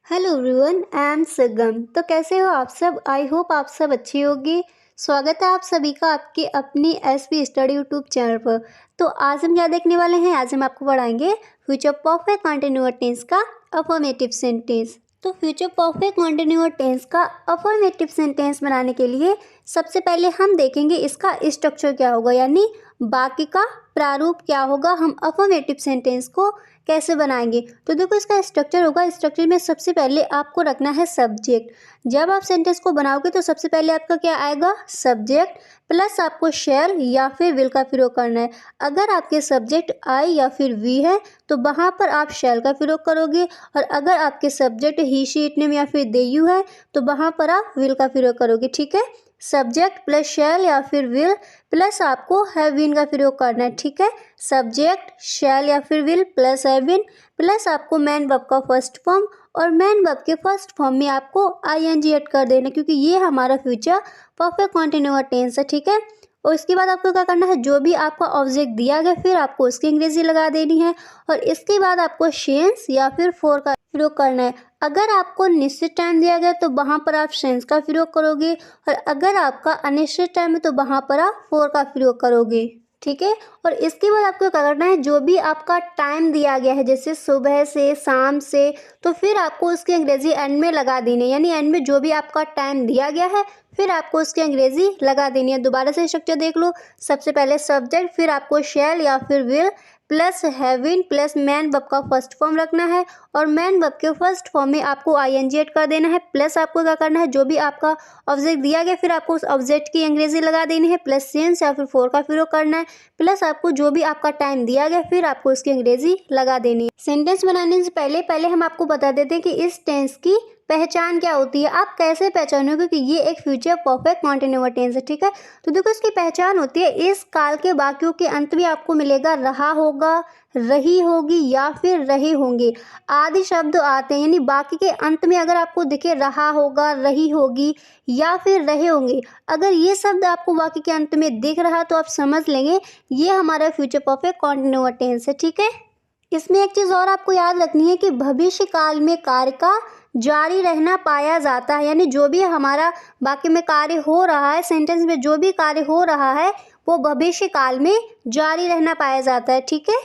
Hello everyone, I am Sagam. तो कैसे हो आप सब? आई होप आप सब अच्छी होगी। स्वागत है आप सभी का आपके अपनी एसबी स्टडी यूट्यूब चैनल पर। तो आज हम क्या देखने वाले हैं? आज हम आपको पढ़ाएंगे फ्यूचर परफेक्ट कंटिन्यूअस टेंस का अफर्मेटिव सेंटेंस। तो फ्यूचर परफेक्ट कंटिन्यूअस टेंस का अफर्मेटिव सेंटेंस बनाने के लिए सबसे पहले हम देखेंगे इसका स्ट्रक्चर क्या होगा, यानी बाकी का प्रारूप क्या होगा, हम अफर्मेटिव सेंटेंस को कैसे बनाएंगे। तो देखो इसका स्ट्रक्चर होगा। स्ट्रक्चर में सबसे पहले आपको रखना है सब्जेक्ट। जब आप सेंटेंस को बनाओगे तो सबसे पहले आपका क्या आएगा? सब्जेक्ट प्लस आपको शैल या फिर विल का प्रयोग करना है। अगर आपके सब्जेक्ट आई या फिर वी है तो वहाँ पर आप शैल का प्रयोग करोगे, और अगर आपके subject he she it name या फिर दे यू है तो वहाँ पर आप विल का प्रयोग करोगे। ठीक है, सब्जेक्ट प्लस शैल या फिर विल प्लस आपको हैव बीन का प्रयोग करना है। ठीक है, सब्जेक्ट शैल या फिर will plus have been plus आपको मैन वर्ब का फर्स्ट फॉर्म, और मैन वर्ब के फर्स्ट फॉर्म में आपको आईएनजी ऐड कर देना, क्योंकि ये हमारा फ्यूचर परफेक्ट कंटिन्यूअस टेंस है। ठीक है, और इसके बाद आपको क्या करना है? जो भी आपका ऑब्जेक्ट दिया गया फिर आपको उसकी अंग्रेजी लगा देनी है, और इसके बाद आपको शेंस या फिर फोर का प्रयोग करना है। अगर आपको निश्चित टाइम दिया गया तो वहाँ पर आप शेंस का प्रयोग करोगे, और अगर आपका अनिश्चित टाइम है तो वहाँ पर आप फोर का प्रयोग करोगे। ठीक है, और इसके बाद आपको क्या करना है? जो भी आपका टाइम दिया गया है, जैसे सुबह से शाम से, तो फिर आपको उसकी अंग्रेजी एंड में लगा देनी है, यानी एंड में जो भी आपका टाइम दिया गया है फिर आपको उसकी अंग्रेजी लगा देनी है। दोबारा से स्ट्रक्चर देख लो। सबसे पहले सब्जेक्ट, फिर आपको शैल या फिर will plus haven plus main verb का फर्स्ट फॉर्म रखना है, और मैन वर्ब के फर्स्ट फॉर्म में आपको आईएनजी ऐड कर देना है, प्लस आपको क्या करना है? जो भी आपका ऑब्जेक्ट दिया गया फिर आपको उस ऑब्जेक्ट की अंग्रेजी लगा देनी है, प्लस सेंस या फिर फोर का प्रयोग करना है, प्लस आपको जो भी आपका टाइम दिया गया फिर आपको उसकी अंग्रेजी लगा देनी है। सेंटेंस बनाने से पहले पहले हम आपको बता देते हैं कि इस टेंस की पहचान क्या होती है, आप कैसे पहचानोगे कि ये एक फ्यूचर परफेक्ट कंटिन्यूअस टेंस है। ठीक है, तो देखो इसकी पहचान होती है, इस काल के वाक्यों के अंत में आपको मिलेगा रहा होगा, रही होगी या फिर रहे होंगे आदि शब्द आते हैं। यानी बाकी के अंत में अगर आपको दिखे रहा होगा, रही होगी या फिर रहे होंगे, अगर ये शब्द आपको वाक्य के अंत में दिख रहा तो आप समझ लेंगे ये हमारा फ्यूचर परफेक्ट कंटिन्यूअस टेंस है। ठीक है, इसमें एक चीज़ और आपको याद रखनी है कि भविष्य काल में कार्य का जारी रहना पाया जाता है, यानी जो भी हमारा वाक्य में कार्य हो रहा है, सेंटेंस में जो भी कार्य हो रहा है वो भविष्य काल में जारी रहना पाया जाता है। ठीक है,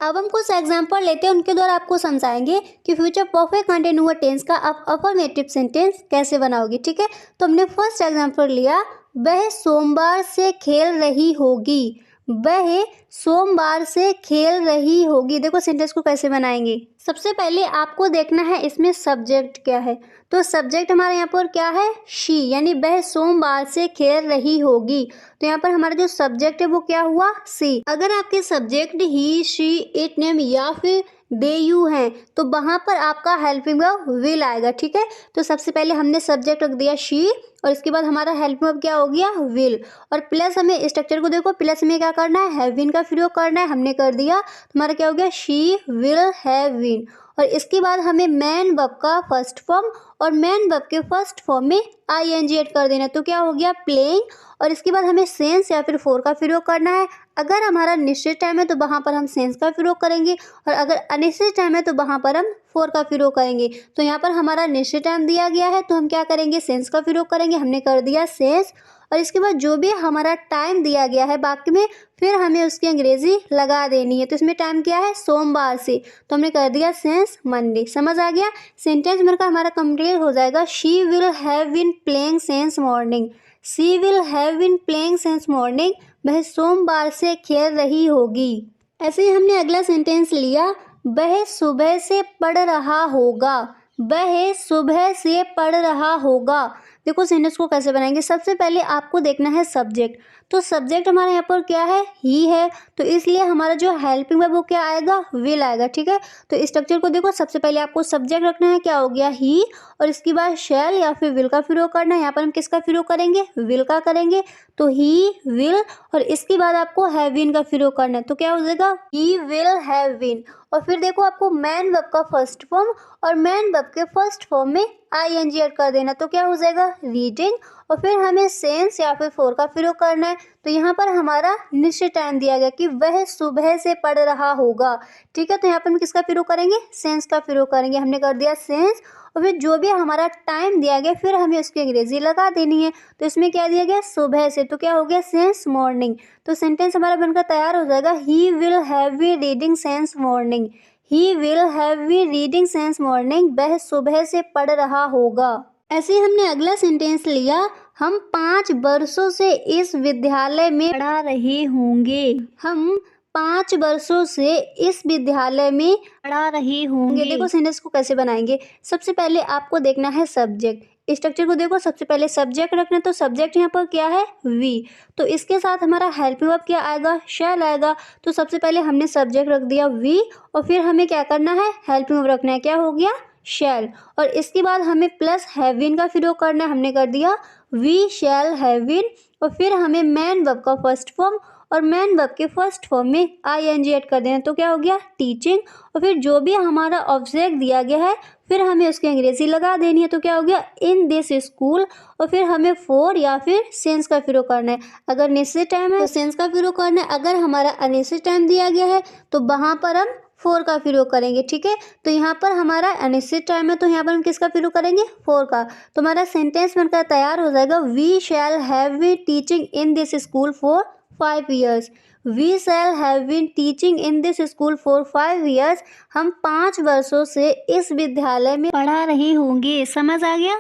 अब हम कुछ एग्जाम्पल लेते हैं, उनके द्वारा आपको समझाएंगे कि फ्यूचर परफेक्ट कंटिन्यूअस टेंस का आप अफर्मेटिव सेंटेंस कैसे बनाओगे। ठीक है, तो हमने फर्स्ट एग्जाम्पल लिया, वह सोमवार से खेल रही होगी। वह सोमवार से खेल रही होगी। देखो सेंटेंस को कैसे बनाएंगे। सबसे पहले आपको देखना है इसमें सब्जेक्ट क्या है। तो सब्जेक्ट हमारे यहाँ पर क्या है? शी, यानी वह सोमवार से खेल रही होगी। तो यहाँ पर हमारा जो सब्जेक्ट है वो क्या हुआ? सी। अगर आपके subject he she it name या फिर दे यू हैं तो वहाँ पर आपका हेल्पिंग वर्ब विल आएगा। ठीक है, तो सबसे पहले हमने सब्जेक्ट रख दिया शी, और इसके बाद हमारा हेल्पिंग वर्ब क्या हो गया? विल, और प्लस हमें स्ट्रक्चर को देखो, प्लस में क्या करना है? हैव बीन का प्रयोग करना है, हमने कर दिया। हमारा क्या हो गया? शी विल हैव बीन, और इसके बाद हमें मैन वर्ब का फर्स्ट फॉर्म और मैन वर्ब के फर्स्ट फॉर्म में आईएनजी ऐड कर देना, तो क्या हो गया? प्लेइंग, और इसके बाद हमें सेंस या फिर फोर का प्रयोग करना है। अगर हमारा निश्चित टाइम है तो वहाँ पर हम सेंस का प्रयोग करेंगे, और अगर अनिश्चित टाइम है तो वहाँ पर हम फोर का प्रयोग करेंगे। तो यहाँ पर हमारा निश्चित टाइम दिया गया है तो हम क्या करेंगे? सेंस का प्रयोग करेंगे, हमने कर दिया सेंस, और इसके बाद जो भी हमारा टाइम दिया गया है वाक्य में फिर हमें उसकी अंग्रेजी लगा देनी है। तो इसमें टाइम क्या है? सोमवार से, तो हमने कर दिया सेंस मंडे। समझ आ गया? सेंटेंस बनकर हमारा कंप्लीट हो जाएगा, she will have been playing since morning. She will have been playing since morning, वह सोमवार से खेल रही होगी। ऐसे ही हमने अगला सेंटेंस लिया, वह सुबह से पढ़ रहा होगा। वह सुबह से पढ़ रहा होगा। देखो सेंटेंस को कैसे बनाएंगे। सबसे पहले आपको देखना है सब्जेक्ट। तो सब्जेक्ट हमारे यहाँ पर क्या है? ही है, तो इसलिए हमारा जो हेल्पिंग वर्ब वो क्या आएगा? विल आएगा। ठीक है, तो स्ट्रक्चर को देखो, सबसे पहले आपको सब्जेक्ट रखना है, क्या हो गया? ही, और इसके बाद शैल या फिर विल का प्रयोग करना है। यहाँ पर हम किसका प्रयोग करेंगे? विल का करेंगे, तो ही विल, और इसके बाद आपको हैव बीन का प्रयोग करना है, तो क्या हो जाएगा? He will have been. और फिर देखो आपको मैन वर्ब का फर्स्ट फॉर्म और मैन वर्ब के फर्स्ट फॉर्म में आईएनजी ऐड कर देना, तो क्या हो जाएगा? रीडिंग, और फिर हमें सेंस या फिर फोर का प्रयोग करना है। तो यहाँ पर हमारा निश्चित टाइम दिया गया कि वह सुबह से पढ़ रहा होगा। ठीक है, तो यहाँ पर हम किसका प्रयोग करेंगे? सेंस का प्रयोग करेंगे, हमने कर दिया सेंस, और फिर जो भी हमारा टाइम दिया गया फिर हमें उसकी अंग्रेजी लगा देनी है। तो इसमें क्या दिया गया, सुबह से, तो क्या हो गया, सिंस मॉर्निंग। तो सेंटेंस हमारा बनकर तैयार हो जाएगा, he will have be reading since morning. He will have be reading since morning, वह सुबह से पढ़ रहा होगा। ऐसे ही हमने अगला सेंटेंस लिया, हम 5 वर्षों से इस विद्यालय में पढ़ा रहे होंगे। हम 5 वर्षों से इस विद्यालय में पढ़ा रहे होंगे। देखो सेंटेंस को कैसे बनाएंगे। सबसे पहले आपको देखना है सब्जेक्ट। स्ट्रक्चर को देखो, सबसे पहले सब्जेक्ट रखना, तो सब्जेक्ट यहाँ पर क्या है, वी। तो इसके साथ हमारा हेल्पिंग वर्ब क्या आएगा, शैल आएगा। तो सबसे पहले हमने सब्जेक्ट रख दिया वी, और फिर हमें क्या करना है, हेल्पिंग वर्ब रखना है, क्या हो गया, शैल। और इसके बाद हमें प्लस हैविन का प्रयोग करना है, हमने कर दिया वी शैल हैविन। और फिर हमें मैन वर्ब का फर्स्ट फॉर्म, और मैन वर्ब के फर्स्ट फॉर्म में आईएनजी ऐड कर देना, तो क्या हो गया, टीचिंग। और फिर जो भी हमारा ऑब्जेक्ट दिया गया है फिर हमें उसकी अंग्रेजी लगा देनी है, तो क्या हो गया, इन दिस स्कूल। और फिर हमें फॉर या फिर सिंस का प्रयोग करना है। अगर निश्चित टाइम है तो सिंस का प्रयोग करना है, अगर हमारा अनिश्चित टाइम दिया गया है तो वहाँ पर हम फोर का प्रयोग करेंगे। ठीक है, तो यहाँ पर हमारा अनिश्चित टाइम है तो यहाँ पर हम किसका प्रयोग करेंगे, फोर का। तो हमारा सेंटेंस बनकर तैयार हो जाएगा, we shall have been teaching in this school for 5 years। We shall have been teaching in this school for 5 years। हम 5 वर्षों से इस विद्यालय में पढ़ा रहे होंगे। समझ आ गया।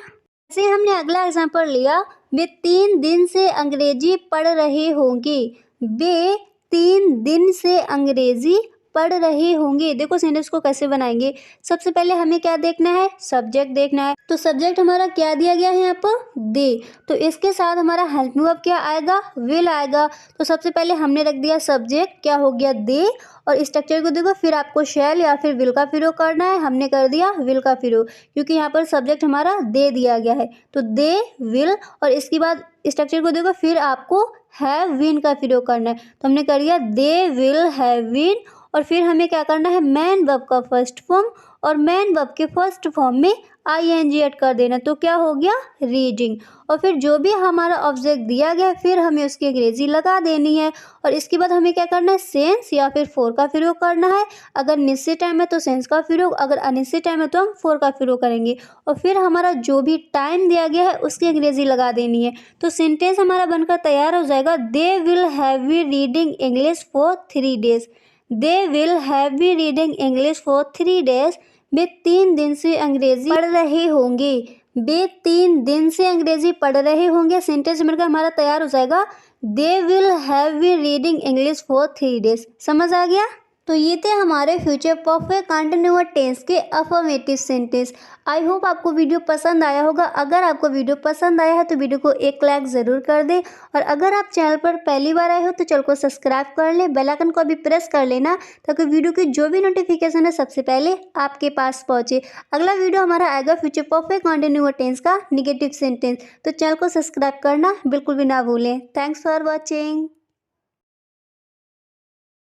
ऐसे हमने अगला एग्जाम्पल लिया, वे 3 दिन से अंग्रेजी पढ़ रहे होंगे। वे 3 दिन से अंग्रेजी पढ़ रहे होंगे। देखो सेंटेंस को कैसे बनाएंगे। सबसे पहले हमें क्या देखना है, सब्जेक्ट देखना है। तो सब्जेक्ट हमारा क्या दिया गया है यहाँ पर, दे। तो इसके साथ हमारा हेल्पिंग वर्ब क्या आएगा, विल आएगा। तो सबसे पहले हमने रख दिया सब्जेक्ट, क्या हो गया, दे। और स्ट्रक्चर को देखो, फिर आपको शैल या फिर विल का प्रयोग करना है, हमने कर दिया विल का प्रयोग, क्योंकि यहाँ पर सब्जेक्ट हमारा दे दिया गया है। तो दे विल, और इसके बाद स्ट्रक्चर को देखो, फिर आपको हैव बीन का प्रयोग करना है, तो हमने कर दिया दे विल हैव बीन। और फिर हमें क्या करना है, मैन वर्ब का फर्स्ट फॉर्म, और मैन वर्ब के फर्स्ट फॉर्म में आईएनजी ऐड कर देना, तो क्या हो गया, रीडिंग। और फिर जो भी हमारा ऑब्जेक्ट दिया गया फिर हमें उसकी अंग्रेजी लगा देनी है। और इसके बाद हमें क्या करना है, सेंस या फिर फोर का प्रयोग करना है। अगर निश्चित टाइम है तो सेंस का प्रयोग, अगर अनिश्चित टाइम है तो हम फोर का प्रयोग करेंगे। और फिर हमारा जो भी टाइम दिया गया है उसकी अंग्रेजी लगा देनी है। तो सेंटेंस हमारा बनकर तैयार हो जाएगा, they will have been reading English for 3 days। They will have be reading English for 3 days। वे 3 दिन से अंग्रेजी पढ़ रहे होंगे। वे 3 दिन से अंग्रेजी पढ़ रहे होंगे। सेंटेंस बनकर हमारा तैयार हो जाएगा, they will have be reading English for 3 days। समझ आ गया। तो ये थे हमारे फ्यूचर परफेक्ट कंटिन्यूअस टेंस के अफर्मेटिव सेंटेंस। आई होप आपको वीडियो पसंद आया होगा। अगर आपको वीडियो पसंद आया है तो वीडियो को एक लाइक ज़रूर कर दें, और अगर आप चैनल पर पहली बार आए हो तो चैनल को सब्सक्राइब कर लें, बेल आइकन को भी प्रेस कर लेना, ताकि वीडियो की जो भी नोटिफिकेशन है सबसे पहले आपके पास पहुँचे। अगला वीडियो हमारा आएगा फ्यूचर परफेक्ट कंटिन्यूअस टेंस का निगेटिव सेंटेंस, तो चैनल को सब्सक्राइब करना बिल्कुल भी ना भूलें। Thanks for watching.